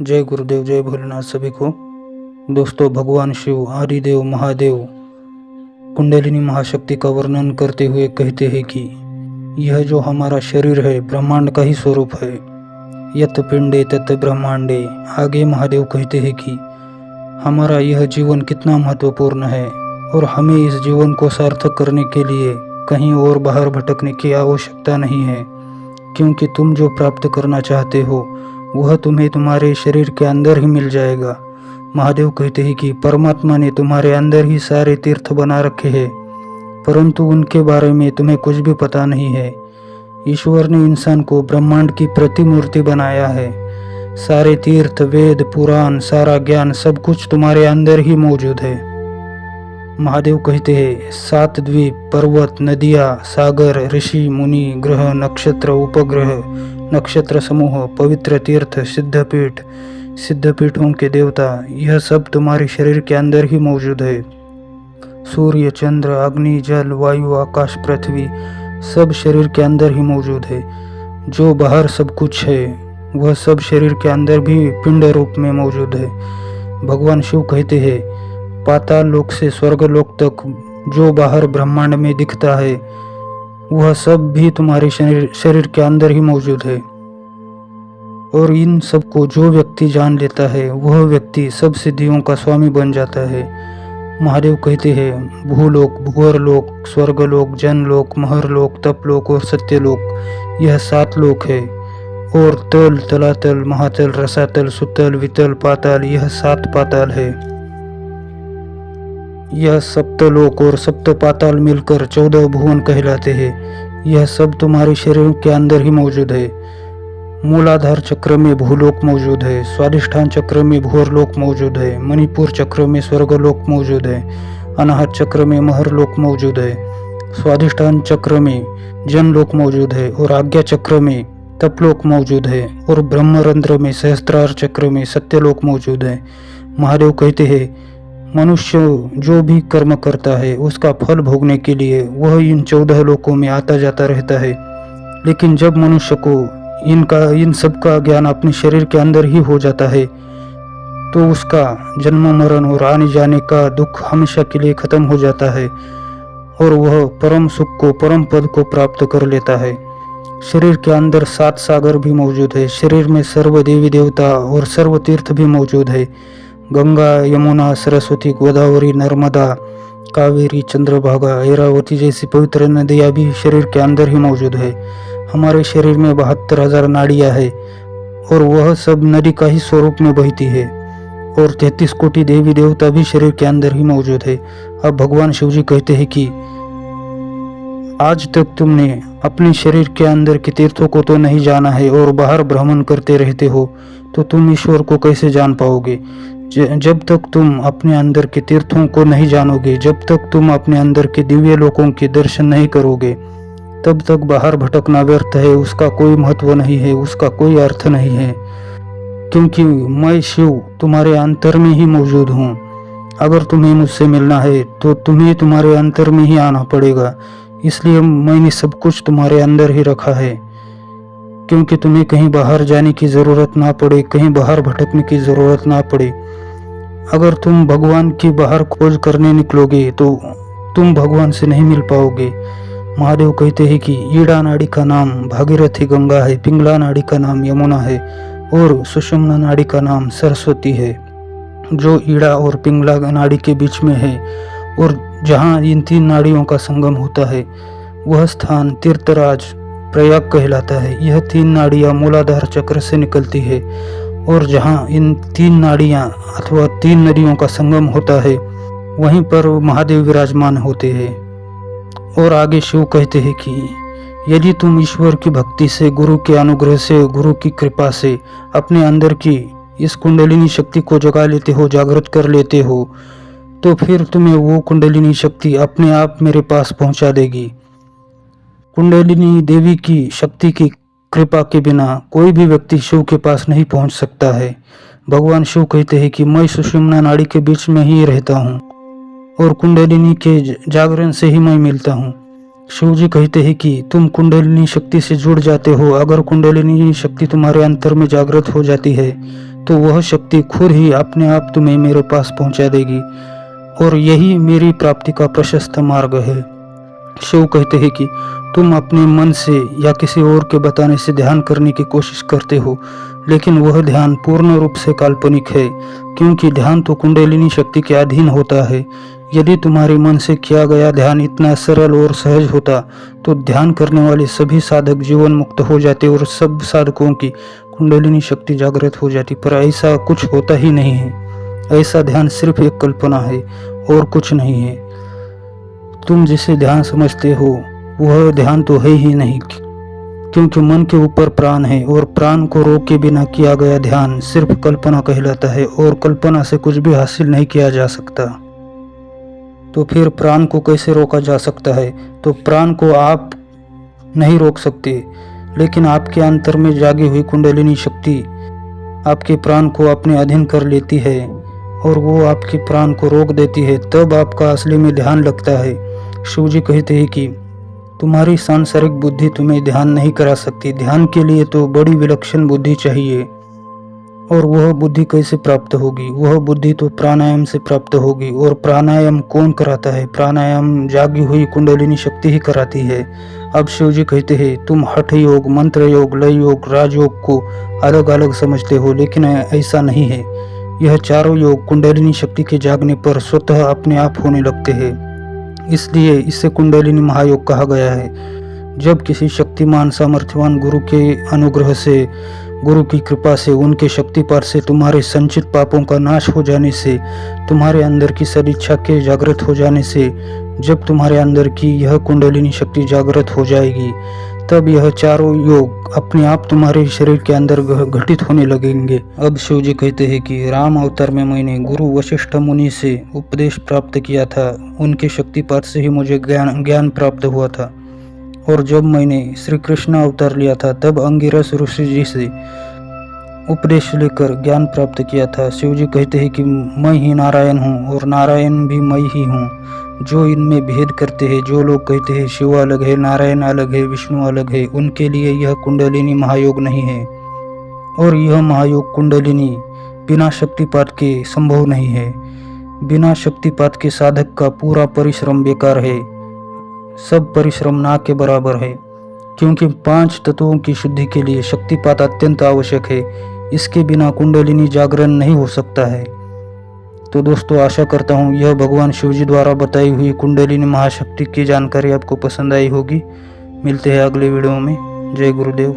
जय गुरुदेव, जय भोलेनाथ सभी को। दोस्तों, भगवान शिव, आदिदेव, महादेव कुंडलिनी महाशक्ति का वर्णन करते हुए कहते हैं कि यह जो हमारा शरीर है ब्रह्मांड का ही स्वरूप है। यत पिंडे तत् ब्रह्मांडे। आगे महादेव कहते हैं कि हमारा यह जीवन कितना महत्वपूर्ण है और हमें इस जीवन को सार्थक करने के लिए कहीं और बाहर भटकने की आवश्यकता नहीं है, क्योंकि तुम जो प्राप्त करना चाहते हो वह तुम्हें तुम्हारे शरीर के अंदर ही मिल जाएगा। महादेव कहते हैं कि परमात्मा ने तुम्हारे अंदर ही सारे तीर्थ बना रखे हैं, परंतु उनके बारे में तुम्हें कुछ भी पता नहीं है। ईश्वर ने इंसान को ब्रह्मांड की प्रतिमूर्ति बनाया है। सारे तीर्थ, वेद, पुराण, सारा ज्ञान, सब कुछ तुम्हारे अंदर ही मौजूद है। महादेव कहते हैं 7 द्वीप, पर्वत, नदियाँ, सागर, ऋषि, मुनि, ग्रह, नक्षत्र, उपग्रह, नक्षत्र समूह, पवित्र तीर्थ, सिद्धपीठ, सिद्धपीठों के देवता, यह सब तुम्हारे शरीर के अंदर ही मौजूद है। सूर्य, चंद्र, अग्नि, जल, वायु, आकाश, पृथ्वी, सब शरीर के अंदर ही मौजूद है। जो बाहर सब कुछ है वह सब शरीर के अंदर भी पिंड रूप में मौजूद है। भगवान शिव कहते हैं पाताल लोक से स्वर्गलोक तक जो बाहर ब्रह्मांड में दिखता है वह सब भी तुम्हारे शरीर के अंदर ही मौजूद है। और इन सब को जो व्यक्ति जान लेता है वह व्यक्ति सब सिद्धियों का स्वामी बन जाता है। महादेव कहते हैं भूलोक, भूअरलोक, स्वर्गलोक, जनलोक, महरलोक, तपलोक और सत्यलोक, यह 7 लोक है। और तल, तलातल, महातल, रसातल, सुतल, वितल, पाताल, यह 7 पाताल है। यह सप्तलोक और सप्त पाताल मिलकर 14 भुवन कहलाते हैं। यह सब तुम्हारे शरीर के अंदर ही मौजूद है। मूलाधार चक्र में भूलोक मौजूद है, स्वादिष्ठान चक्र में भूअरलोक मौजूद है, मणिपुर चक्र में स्वर्गलोक मौजूद है, अनाहत चक्र में महरलोक मौजूद है, स्वादिष्ठान चक्र में जनलोक मौजूद है और आज्ञा चक्र में तपलोक मौजूद है और ब्रह्मरंध्र में सहस्त्रार चक्र में सत्यलोक मौजूद है। महादेव कहते हैं मनुष्य जो भी कर्म करता है उसका फल भोगने के लिए वह इन 14 लोकों में आता जाता रहता है, लेकिन जब मनुष्य को इन सब का ज्ञान अपने शरीर के अंदर ही हो जाता है तो उसका जन्म, मरण और आने जाने का दुख हमेशा के लिए खत्म हो जाता है और वह परम सुख को, परम पद को प्राप्त कर लेता है। शरीर के अंदर 7 सागर भी मौजूद है। शरीर में सर्व देवी देवता और सर्व तीर्थ भी मौजूद है। गंगा, यमुना, सरस्वती, गोदावरी, नर्मदा, कावेरी, चंद्रभागा, ऐरावती जैसी पवित्र नदियाँ भी शरीर के अंदर ही मौजूद है। हमारे शरीर में 72,000 नाड़ियाँ है और वह सब नदी का ही स्वरूप में बहती है। और 33 कोटि देवी देवता भी शरीर के अंदर ही मौजूद है। अब भगवान शिव जी कहते हैं कि आज तक तुमने अपने शरीर के अंदर के तीर्थों को तो नहीं जाना है और बाहर भ्रमण करते रहते हो, तो तुम ईश्वर को कैसे जान पाओगे? जब तक तुम अपने अंदर के तीर्थों को नहीं जानोगे, जब तक तुम अपने अंदर के दिव्य लोकों के दर्शन नहीं करोगे, तब तक बाहर भटकना व्यर्थ है। उसका कोई महत्व नहीं है, उसका कोई अर्थ नहीं है, क्योंकि मैं शिव तुम्हारे अंतर में ही मौजूद हूँ। अगर तुम्हें मुझसे मिलना है तो तुम्हें तुम्हारे अंतर में ही आना पड़ेगा। इसलिए मैंने सब कुछ तुम्हारे अंदर ही रखा है, क्योंकि तुम्हें कहीं बाहर जाने की ज़रूरत ना पड़े, कहीं बाहर भटकने की ज़रूरत ना पड़े। अगर तुम भगवान की बाहर खोज करने निकलोगे तो तुम भगवान से नहीं मिल पाओगे। महादेव कहते हैं कि ईड़ा नाड़ी का नाम भागीरथी गंगा है, पिंगला नाड़ी का नाम यमुना है और सुषुम्ना नाड़ी का नाम सरस्वती है। जो ईड़ा और पिंगला नाड़ी के बीच में है और जहाँ इन 3 नाड़ियों का संगम होता है वह स्थान तीर्थराज प्रयाग कहलाता है। यह 3 नाड़ियाँ मूलाधार चक्र से निकलती है और जहाँ इन 3 नाड़ियाँ अथवा 3 नदियों का संगम होता है वहीं पर महादेव विराजमान होते हैं। और आगे शिव कहते हैं कि यदि तुम ईश्वर की भक्ति से, गुरु के अनुग्रह से, गुरु की कृपा से अपने अंदर की इस कुंडलिनी शक्ति को जगा लेते हो, जागृत कर लेते हो, तो फिर तुम्हें वो कुंडलिनी शक्ति अपने आप मेरे पास पहुंचा देगी। कुंडलिनी देवी की शक्ति की कृपा के बिना कोई भी व्यक्ति शिव के पास नहीं पहुंच सकता है। भगवान शिव कहते हैं कि मैं सुषुम्ना नाड़ी के बीच में ही रहता हूँ और कुंडलिनी के जागरण से ही मैं मिलता हूँ। शिव जी कहते हैं कि तुम कुंडलिनी शक्ति से जुड़ जाते हो। अगर कुंडलिनी शक्ति तुम्हारे अंतर में जागृत हो जाती है तो वह शक्ति खुद ही अपने आप तुम्हें मेरे पास पहुंचा देगी और यही मेरी प्राप्ति का प्रशस्त मार्ग है। शिव कहते हैं कि तुम अपने मन से या किसी और के बताने से ध्यान करने की कोशिश करते हो, लेकिन वह ध्यान पूर्ण रूप से काल्पनिक है, क्योंकि ध्यान तो कुंडलिनी शक्ति के अधीन होता है। यदि तुम्हारे मन से किया गया ध्यान इतना सरल और सहज होता तो ध्यान करने वाले सभी साधक जीवन मुक्त हो जाते और सब साधकों की कुंडलिनी शक्ति जागृत हो जाती, पर ऐसा कुछ होता ही नहीं है। ऐसा ध्यान सिर्फ एक कल्पना है और कुछ नहीं है। तुम जिसे ध्यान समझते हो वह ध्यान तो है ही नहीं, क्योंकि मन के ऊपर प्राण है और प्राण को रोके बिना किया गया ध्यान सिर्फ कल्पना कहलाता है और कल्पना से कुछ भी हासिल नहीं किया जा सकता। तो फिर प्राण को कैसे रोका जा सकता है? तो प्राण को आप नहीं रोक सकते, लेकिन आपके अंतर में जागी हुई कुंडलिनी शक्ति आपके प्राण को अपने अधीन कर लेती है और वो आपके प्राण को रोक देती है। तब आपका असली में ध्यान लगता है। शिव जी कहते हैं कि तुम्हारी सांसारिक बुद्धि तुम्हें ध्यान नहीं करा सकती। ध्यान के लिए तो बड़ी विलक्षण बुद्धि चाहिए, और वह बुद्धि कैसे प्राप्त होगी? वह बुद्धि तो प्राणायाम से प्राप्त होगी। और प्राणायाम कौन कराता है? प्राणायाम जागी हुई कुंडलिनी शक्ति ही कराती है। अब शिव जी कहते हैं तुम हठ योग, मंत्र योग, लय योग, राजयोग को अलग अलग समझते हो, लेकिन ऐसा नहीं है। यह चारों योग कुंडलिनी शक्ति के जागने पर स्वतः अपने आप होने लगते हैं, इसलिए इसे कुंडलिनी महायोग कहा गया है। जब किसी शक्तिमान सामर्थ्यवान गुरु के अनुग्रह से, गुरु की कृपा से, उनके शक्तिपात से, तुम्हारे संचित पापों का नाश हो जाने से, तुम्हारे अंदर की सदिच्छा के जागृत हो जाने से, जब तुम्हारे अंदर की यह कुंडलिनी शक्ति जागृत हो जाएगी, तब यह चारों योग अपने आप तुम्हारे शरीर के अंदर घटित होने लगेंगे। अब शिव जी कहते हैं कि राम अवतार में मैंने गुरु वशिष्ठ मुनि से उपदेश प्राप्त किया था। उनके शक्तिपात से ही मुझे ज्ञान प्राप्त हुआ था। और जब मैंने श्री कृष्ण अवतार लिया था तब अंगिरस ऋषि जी से उपदेश लेकर ज्ञान प्राप्त किया था। शिव जी कहते हैं कि मैं ही नारायण हूँ और नारायण भी मैं ही हूँ, जो इनमें भेद करते हैं। जो लोग कहते हैं शिव अलग है, नारायण अलग है, विष्णु अलग है, उनके लिए यह कुंडलिनी महायोग नहीं है। और यह महायोग कुंडलिनी बिना शक्तिपात के संभव नहीं है। बिना शक्तिपात के साधक का पूरा परिश्रम बेकार है। सब परिश्रम ना के बराबर है, क्योंकि 5 तत्वों की शुद्धि के लिए शक्तिपात अत्यंत आवश्यक है। इसके बिना कुंडलिनी जागरण नहीं हो सकता है। तो दोस्तों, आशा करता हूँ यह भगवान शिव जी द्वारा बताई हुई कुंडलिनी महाशक्ति की जानकारी आपको पसंद आई होगी। मिलते हैं अगले वीडियो में। जय गुरुदेव।